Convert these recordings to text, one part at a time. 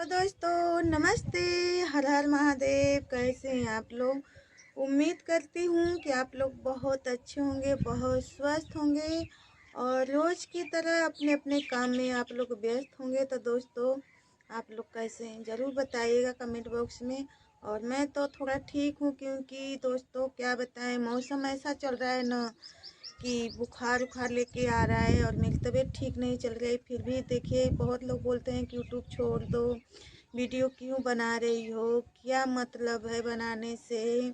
दोस्तों नमस्ते, हर हर महादेव। कैसे हैं आप लोग? उम्मीद करती हूँ कि आप लोग बहुत अच्छे होंगे, बहुत स्वस्थ होंगे और रोज़ की तरह अपने अपने काम में आप लोग व्यस्त होंगे। तो दोस्तों आप लोग कैसे हैं ज़रूर बताइएगा कमेंट बॉक्स में। और मैं तो थोड़ा ठीक हूँ, क्योंकि दोस्तों क्या बताएं, मौसम ऐसा चल रहा है ना कि बुखार उखार लेके आ रहा है और मेरी तबीयत ठीक नहीं चल रही। फिर भी देखिए, बहुत लोग बोलते हैं कि यूट्यूब छोड़ दो, वीडियो क्यों बना रही हो, क्या मतलब है बनाने से।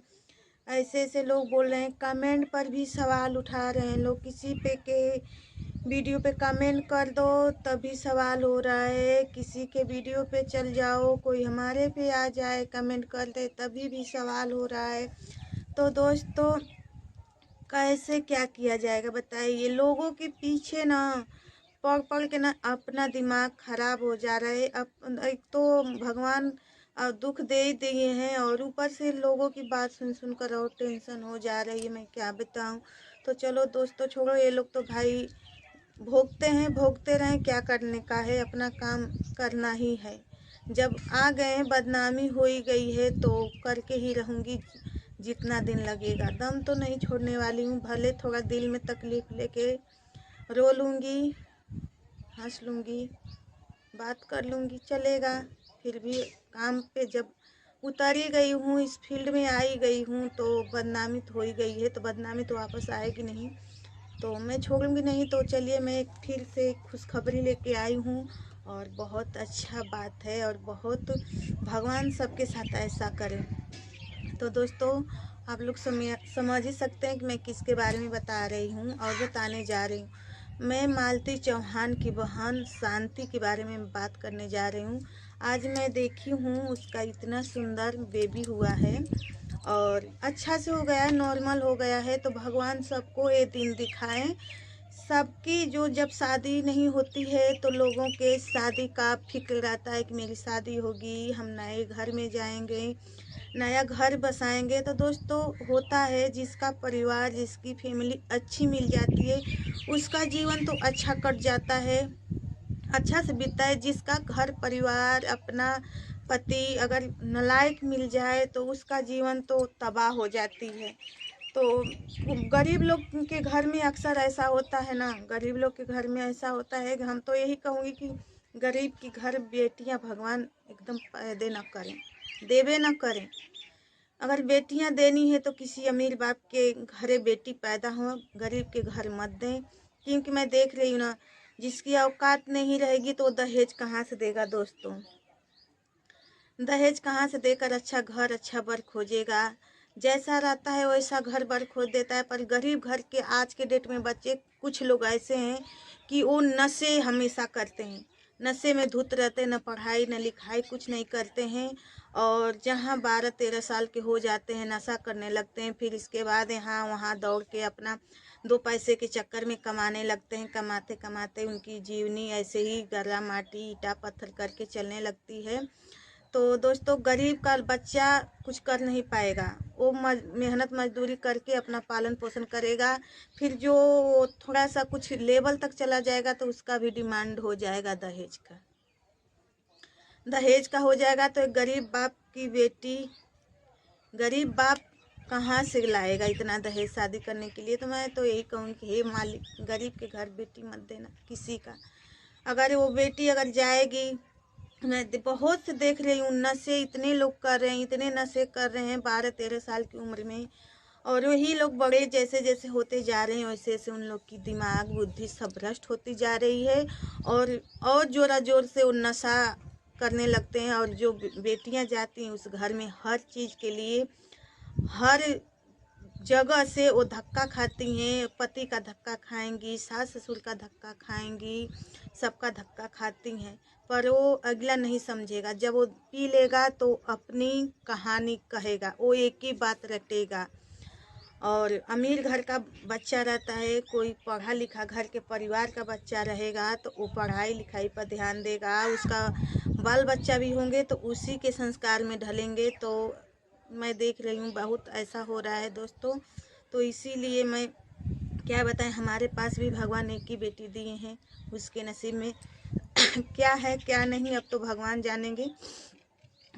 ऐसे ऐसे लोग बोल रहे हैं, कमेंट पर भी सवाल उठा रहे हैं लोग। किसी पे के वीडियो पे कमेंट कर दो तभी सवाल हो रहा है, किसी के वीडियो पे चल जाओ, कोई हमारे पे आ जाए कमेंट कर दे तभी भी सवाल हो रहा है। तो दोस्तों कैसे क्या किया जाएगा बताइए। लोगों के पीछे ना पढ़ पढ़ के ना अपना दिमाग खराब हो जा रहा है। अब एक तो भगवान दुख दे ही दिए हैं और ऊपर से लोगों की बात सुन सुन कर और टेंशन हो जा रही है, मैं क्या बताऊं। तो चलो दोस्तों छोड़ो, ये लोग तो भाई भोगते हैं, भोगते रहें, क्या करने का है, अपना काम करना ही है। जब आ गए हैं, बदनामी हो ही गई है तो करके ही रहूँगी जितना दिन लगेगा। दम तो नहीं छोड़ने वाली हूँ, भले थोड़ा दिल में तकलीफ़ लेके रो लूँगी, हंस लूँगी, बात कर लूँगी, चलेगा। फिर भी काम पे जब उतर ही गई हूँ, इस फील्ड में आ ही गई हूँ, तो बदनामी तो हो ही गई है, तो बदनामी तो वापस आएगी नहीं, तो मैं छोड़ूंगी नहीं। तो चलिए, मैं फिर से खुशखबरी लेके आई हूँ और बहुत अच्छा बात है और बहुत भगवान सबके साथ ऐसा करें। तो दोस्तों आप लोग समझ ही सकते हैं कि मैं किसके बारे में बता रही हूँ और बताने जा रही हूँ। मैं मालती चौहान की बहन शांति के बारे में बात करने जा रही हूँ। आज मैं देखी हूँ, उसका इतना सुंदर बेबी हुआ है और अच्छा से हो गया है, नॉर्मल हो गया है। तो भगवान सबको ये दिन दिखाएं। सबकी जो जब शादी नहीं होती है तो लोगों के शादी का फिक्र रहता है कि मेरी शादी होगी, हम नए घर में जाएंगे, नया घर बसाएंगे। तो दोस्तों होता है, जिसका परिवार जिसकी फैमिली अच्छी मिल जाती है उसका जीवन तो अच्छा कट जाता है, अच्छा से बीतता है। जिसका घर परिवार अपना पति अगर नालायक मिल जाए तो उसका जीवन तो तबाह हो जाती है। तो गरीब लोग के घर में अक्सर ऐसा होता है ना, गरीब लोग के घर में ऐसा होता है कि हम तो यही कहूँगी कि गरीब की घर बेटियां भगवान एकदम पैदे न करें, देवे न करें। अगर बेटियां देनी है तो किसी अमीर बाप के घरे बेटी पैदा हो, गरीब के घर मत दें। क्योंकि मैं देख रही हूँ ना, जिसकी औकात नहीं रहेगी तो दहेज कहाँ से देगा दोस्तों, दहेज कहाँ से देकर अच्छा घर अच्छा बर खोजेगा। जैसा रहता है वैसा घर बर खोज देता है। पर गरीब घर के आज के डेट में बच्चे कुछ लोग ऐसे हैं कि वो नशे हमेशा करते हैं, नशे में धुत रहते हैं, न पढ़ाई न लिखाई कुछ नहीं करते हैं। और जहाँ 12-13 साल के हो जाते हैं नशा करने लगते हैं, फिर इसके बाद यहाँ वहाँ दौड़ के अपना 2 पैसे के चक्कर में कमाने लगते हैं। कमाते कमाते उनकी जीवनी ऐसे ही गला माटी ईटा पत्थर करके चलने लगती है। तो दोस्तों गरीब का बच्चा कुछ कर नहीं पाएगा, वो मेहनत मजदूरी करके अपना पालन पोषण करेगा। फिर जो थोड़ा सा कुछ लेवल तक चला जाएगा तो उसका भी डिमांड हो जाएगा दहेज का, दहेज का हो जाएगा। तो एक गरीब बाप की बेटी, गरीब बाप कहाँ से लाएगा इतना दहेज शादी करने के लिए। तो मैं तो यही कहूँगी कि हे मालिक, गरीब के घर बेटी मत देना किसी का। अगर वो बेटी अगर जाएगी, मैं बहुत से देख रही हूँ, नशे इतने लोग कर रहे हैं, इतने नशे कर रहे हैं 12-13 साल की उम्र में। और वही लोग बड़े जैसे जैसे होते जा रहे हैं वैसे वैसे उन लोग की दिमाग बुद्धि सब भ्रष्ट होती जा रही है और जोरा जोर से वो नशा करने लगते हैं। और जो बेटियां जाती हैं उस घर में हर चीज़ के लिए, हर जगह से वो धक्का खाती हैं। पति का धक्का खाएंगी, सास ससुर का धक्का खाएंगी, सबका धक्का खाती हैं। पर वो अगला नहीं समझेगा। जब वो पी लेगा तो अपनी कहानी कहेगा, वो एक ही बात रटेगा। और अमीर घर का बच्चा रहता है, कोई पढ़ा लिखा घर के परिवार का बच्चा रहेगा तो वो पढ़ाई लिखाई पर ध्यान देगा, उसका बाल बच्चा भी होंगे तो उसी के संस्कार में ढलेंगे। तो मैं देख रही हूँ बहुत ऐसा हो रहा है दोस्तों। तो इसीलिए मैं क्या बताएं, हमारे पास भी भगवान एक ही बेटी दिए हैं, उसके नसीब में क्या है क्या नहीं अब तो भगवान जानेंगे।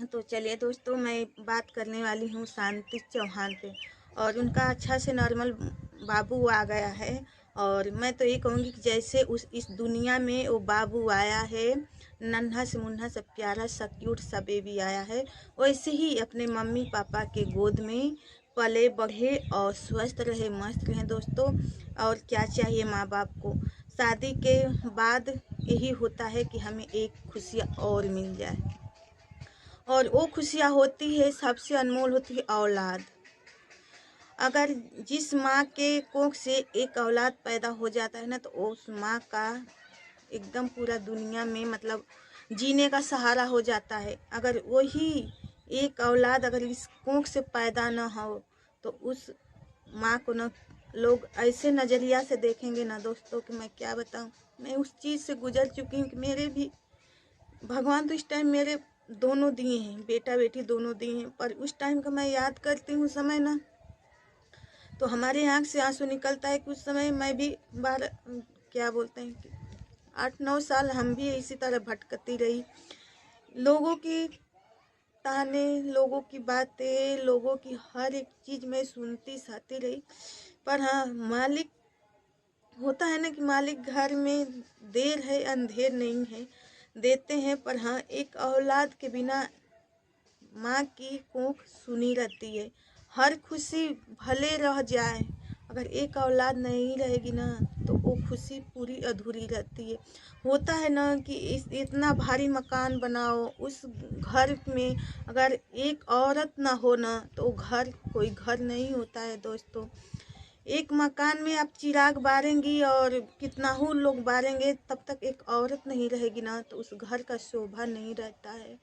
तो चलिए दोस्तों, मैं बात करने वाली हूँ शांति चौहान पे। और उनका अच्छा से नॉर्मल बाबू आ गया है। और मैं तो ये कहूँगी कि जैसे इस दुनिया में वो बाबू आया है, नन्हा से मुन्ना सा प्यारा सा क्यूट सा बेबी आया है, वैसे ही अपने मम्मी पापा के गोद में पले बढ़े और स्वस्थ रहे, मस्त रहे दोस्तों। और क्या चाहिए माँ बाप को। शादी के बाद यही होता है कि हमें एक खुशियाँ और मिल जाए, और वो खुशियाँ होती है सबसे अनमोल होती है औलाद। अगर जिस माँ के कोख से एक औलाद पैदा हो जाता है ना, तो उस माँ का एकदम पूरा दुनिया में मतलब जीने का सहारा हो जाता है। अगर वही एक औलाद अगर इस कोख से पैदा ना हो, तो उस माँ को ना लोग ऐसे नज़रिया से देखेंगे ना दोस्तों कि मैं क्या बताऊँ। मैं उस चीज़ से गुजर चुकी हूँ कि मेरे भी भगवान तो इस टाइम मेरे दोनों दिए हैं, बेटा बेटी दोनों दिए हैं, पर उस टाइम का मैं याद करती हूँ समय ना, तो हमारे आँख से आंसू निकलता है कि उस समय मैं भी क्या बोलते हैं कि 8-9 साल हम भी इसी तरह भटकती रही। लोगों की ताने, लोगों की बातें, लोगों की हर एक चीज़ मैं सुनती सहती रही। पर हाँ, मालिक होता है ना कि मालिक घर में देर है अंधेर नहीं है, देते हैं। पर हाँ, एक औलाद के बिना माँ की कोख सुनी रहती है। हर खुशी भले रह जाए, अगर एक औलाद नहीं रहेगी ना, तो वो खुशी पूरी अधूरी रहती है। होता है ना कि इतना भारी मकान बनाओ, उस घर में अगर एक औरत ना हो ना, तो घर कोई घर नहीं होता है दोस्तों। एक मकान में आप चिराग बारेंगी और कितना ही लोग बारेंगे, तब तक एक औरत नहीं रहेगी ना, तो उस घर का शोभा नहीं रहता है।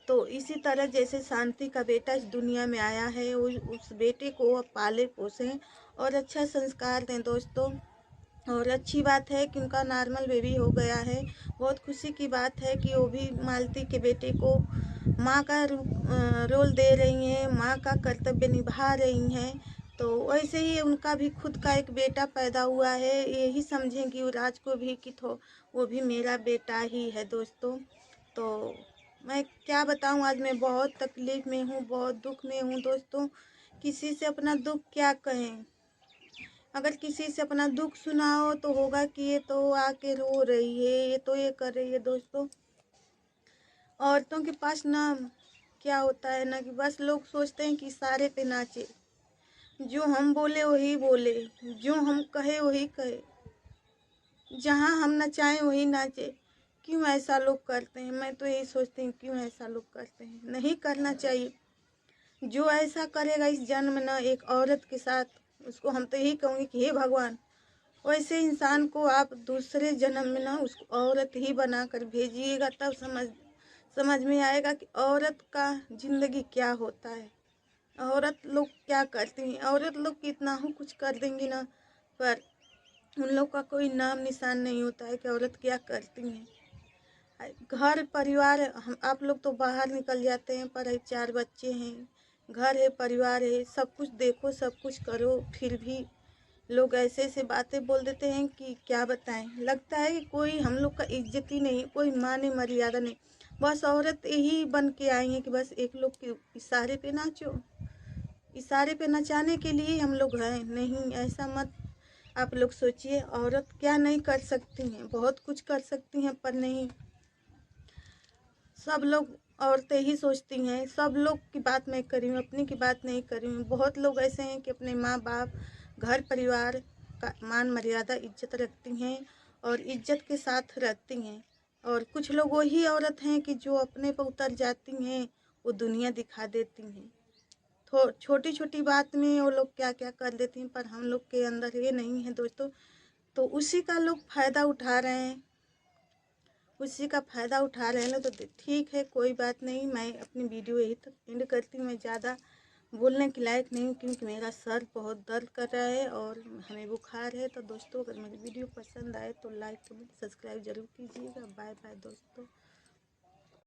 तो इसी तरह जैसे शांति का बेटा इस दुनिया में आया है, उस बेटे को अब पाले पोसें और अच्छा संस्कार दें दोस्तों। और अच्छी बात है कि उनका नॉर्मल बेबी हो गया है। बहुत खुशी की बात है कि वो भी मालती के बेटे को माँ का रोल दे रही हैं, माँ का कर्तव्य निभा रही हैं। तो वैसे ही उनका भी खुद का एक बेटा पैदा हुआ है, यही समझें कि राज को भी कि वो भी मेरा बेटा ही है दोस्तों। तो मैं क्या बताऊं, आज मैं बहुत तकलीफ़ में हूँ, बहुत दुख में हूँ दोस्तों। किसी से अपना दुख क्या कहें। अगर किसी से अपना दुख सुनाओ तो होगा कि ये तो आके रो रही है, ये तो ये कर रही है दोस्तों। औरतों के पास ना क्या होता है ना कि बस लोग सोचते हैं कि इशारे पे नाचे, जो हम बोले वही बोले, जो हम कहे वही कहे, जहाँ हम नचाएं वही नाचे। क्यों ऐसा लोग करते हैं? मैं तो यही सोचती हूँ क्यों ऐसा लोग करते हैं, नहीं करना चाहिए। जो ऐसा करेगा इस जन्म ना एक औरत के साथ, उसको हम तो यही कहूँगी कि हे भगवान, वैसे इंसान को आप दूसरे जन्म में ना उसको औरत ही बना कर भेजिएगा, तब समझ में आएगा कि औरत का ज़िंदगी क्या होता है। औरत लोग क्या करती हैं, औरत लोग कितना ही कुछ कर देंगी ना, पर उन लोग का कोई नाम निशान नहीं होता है कि औरत क्या करती हैं। घर परिवार हम आप लोग तो बाहर निकल जाते हैं, पर 4 बच्चे हैं, घर है, परिवार है, सब कुछ देखो, सब कुछ करो, फिर भी लोग ऐसे ऐसे बातें बोल देते हैं कि क्या बताएं। लगता है कि कोई हम लोग का इज्जत ही नहीं, कोई मान मर्यादा नहीं। बस औरत यही बन के आई है कि बस एक लोग के इशारे पे नाचो, इशारे पे नचाने के लिए हम लोग हैं। नहीं, ऐसा मत आप लोग सोचिए। औरत क्या नहीं कर सकती हैं, बहुत कुछ कर सकती हैं, पर नहीं, सब लोग औरतें ही सोचती हैं। सब लोग की बात मैं कर रही हूँ, अपनी की बात नहीं कर रही हूँ। बहुत लोग ऐसे हैं कि अपने माँ बाप, घर परिवार का मान मर्यादा इज्जत रखती हैं और इज्जत के साथ रहती हैं। और कुछ लोग वही औरत हैं कि जो अपने पर उतर जाती हैं, वो दुनिया दिखा देती हैं। तो छोटी छोटी बात में वो लोग क्या क्या कर देती हैं, पर हम लोग के अंदर ये नहीं है दोस्तों। तो उसी का लोग फ़ायदा उठा रहे हैं, उसी का फ़ायदा उठा रहे हैं ना। तो ठीक है, कोई बात नहीं, मैं अपनी वीडियो यही तक एंड करती हूँ। मैं ज़्यादा बोलने के लायक नहीं हूँ, क्योंकि मेरा सर बहुत दर्द कर रहा है और हमें बुखार है। तो दोस्तों, अगर मेरी वीडियो पसंद आए तो लाइक कमेंट सब्सक्राइब ज़रूर कीजिएगा। बाय बाय दोस्तों।